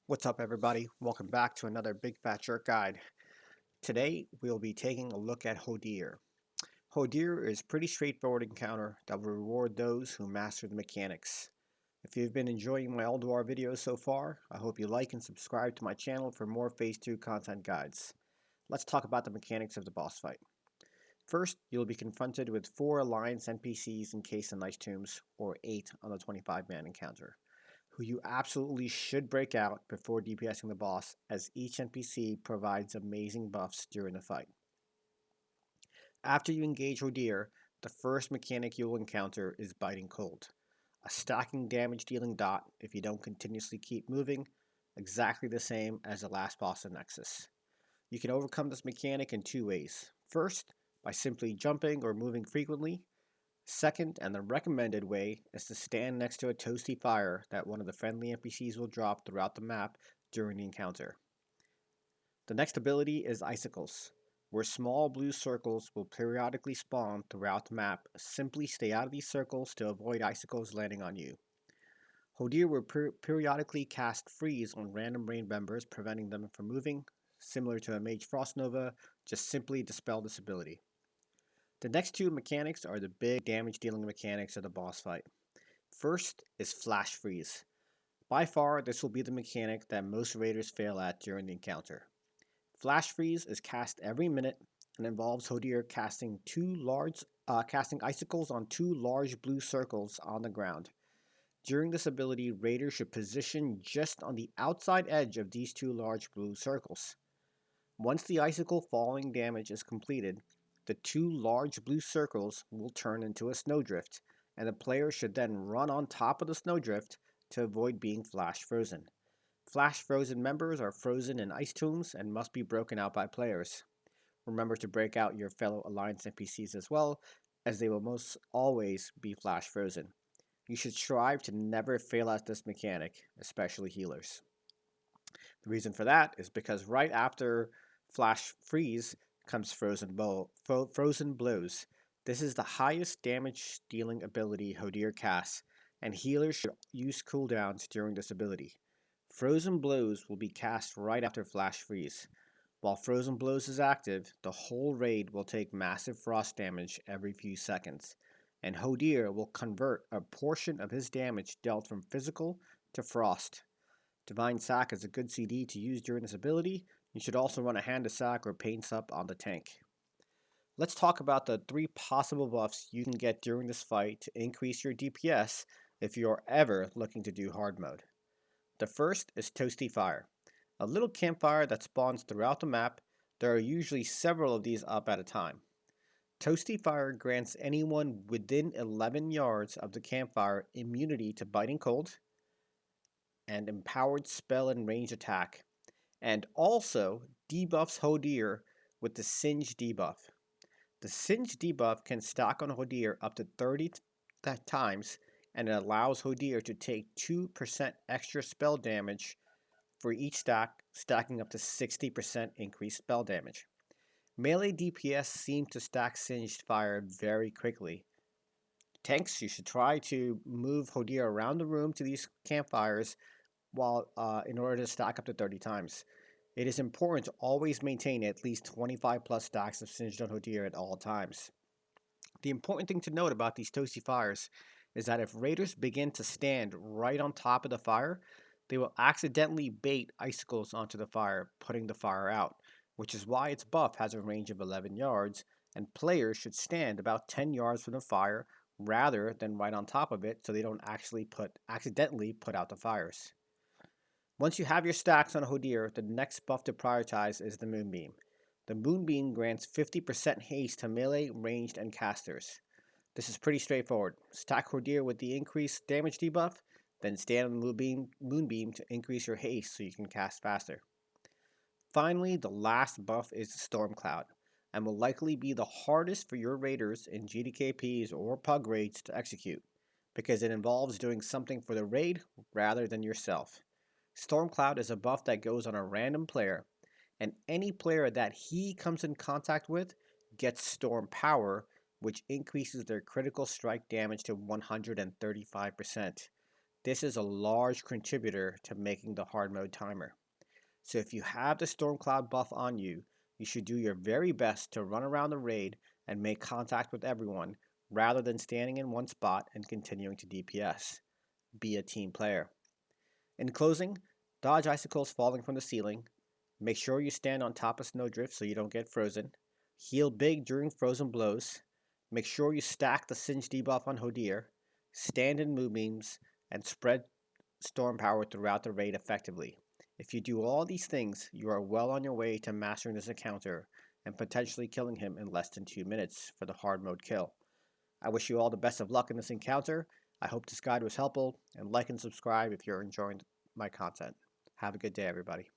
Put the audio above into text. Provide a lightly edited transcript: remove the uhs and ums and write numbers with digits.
What's up, everybody? Welcome back to another Big Fat Jerk guide. Today, we'll be taking a look at Hodir. Hodir is a pretty straightforward encounter that will reward those who master the mechanics. If you've been enjoying my Ulduar videos so far, I hope you like and subscribe to my channel for more Phase 2 content guides. Let's talk about the mechanics of the boss fight. First, you'll be confronted with 4 Alliance NPCs encased in Ice Tombs, or 8 on the 25-man encounter, who you absolutely should break out before DPSing the boss, as each NPC provides amazing buffs during the fight. After you engage Hodir, the first mechanic you will encounter is Biting Cold, a stacking damage dealing dot if you don't continuously keep moving, exactly the same as the last boss in Nexus. You can overcome this mechanic in 2 ways. First, by simply jumping or moving frequently. Second, and the recommended way, is to stand next to a toasty fire that one of the friendly NPCs will drop throughout the map during the encounter. The next ability is Icicles, where small blue circles will periodically spawn throughout the map. Simply stay out of these circles to avoid icicles landing on you. Hodir will periodically cast Freeze on random rain members, preventing them from moving, similar to a Mage Frost Nova, just simply dispel this ability. The next 2 mechanics are the big damage dealing mechanics of the boss fight. First is Flash Freeze. By far, this will be the mechanic that most raiders fail at during the encounter. Flash Freeze is cast every minute and involves Hodir casting icicles on 2 large blue circles on the ground. During this ability, raiders should position just on the outside edge of these 2 large blue circles. Once the icicle falling damage is completed, the 2 large blue circles will turn into a snowdrift, and the player should then run on top of the snowdrift to avoid being flash frozen. Flash frozen members are frozen in ice tombs and must be broken out by players. Remember to break out your fellow Alliance NPCs as well, as they will most always be flash frozen. You should strive to never fail at this mechanic, especially healers. The reason for that is because right after Flash Freeze comes Frozen Blows. This is the highest damage dealing ability Hodir casts, and healers should use cooldowns during this ability. Frozen Blows will be cast right after Flash Freeze. While Frozen Blows is active, the whole raid will take massive frost damage every few seconds, and Hodir will convert a portion of his damage dealt from physical to frost. Divine Sack is a good CD to use during this ability. You should also run a Hand of Sack or Pain Sup on the tank. Let's talk about the 3 possible buffs you can get during this fight to increase your DPS if you are ever looking to do hard mode. The first is Toasty Fire, a little campfire that spawns throughout the map. There are usually several of these up at a time. Toasty Fire grants anyone within 11 yards of the campfire immunity to Biting Cold and empowered spell and range attack, and also debuffs Hodir with the Singe debuff. The Singe debuff can stack on Hodir up to 30 times, and it allows Hodir to take 2% extra spell damage for each stack, stacking up to 60% increased spell damage. Melee DPS seem to stack Singed Fire very quickly. Tanks, you should try to move Hodir around the room to these campfires while in order to stack up to 30 times. It is important to always maintain at least 25 plus stacks of Singed on Hodir at all times. The important thing to note about these toasty fires is that if raiders begin to stand right on top of the fire, they will accidentally bait icicles onto the fire, putting the fire out, which is why its buff has a range of 11 yards, and players should stand about 10 yards from the fire rather than right on top of it so they don't accidentally put out the fires. Once you have your stacks on Hodir, the next buff to prioritize is the Moonbeam. The Moonbeam grants 50% haste to melee, ranged, and casters. This is pretty straightforward. Stack Hodir with the increased damage debuff, then stand on the Moonbeam to increase your haste so you can cast faster. Finally, the last buff is the Storm Cloud, and will likely be the hardest for your raiders in GDKPs or Pug raids to execute, because it involves doing something for the raid rather than yourself. Stormcloud is a buff that goes on a random player, and any player that he comes in contact with gets Storm Power, which increases their critical strike damage to 135%. This is a large contributor to making the hard mode timer. So if you have the Storm Cloud buff on you, you should do your very best to run around the raid and make contact with everyone rather than standing in one spot and continuing to DPS. Be a team player. In closing, dodge icicles falling from the ceiling, make sure you stand on top of snowdrift so you don't get frozen, heal big during frozen blows, make sure you stack the Singe debuff on Hodir, stand in moonbeams, and spread storm power throughout the raid effectively. If you do all these things, you are well on your way to mastering this encounter and potentially killing him in less than 2 minutes for the hard mode kill. I wish you all the best of luck in this encounter. I hope this guide was helpful, and like and subscribe if you're enjoying my content. Have a good day, everybody.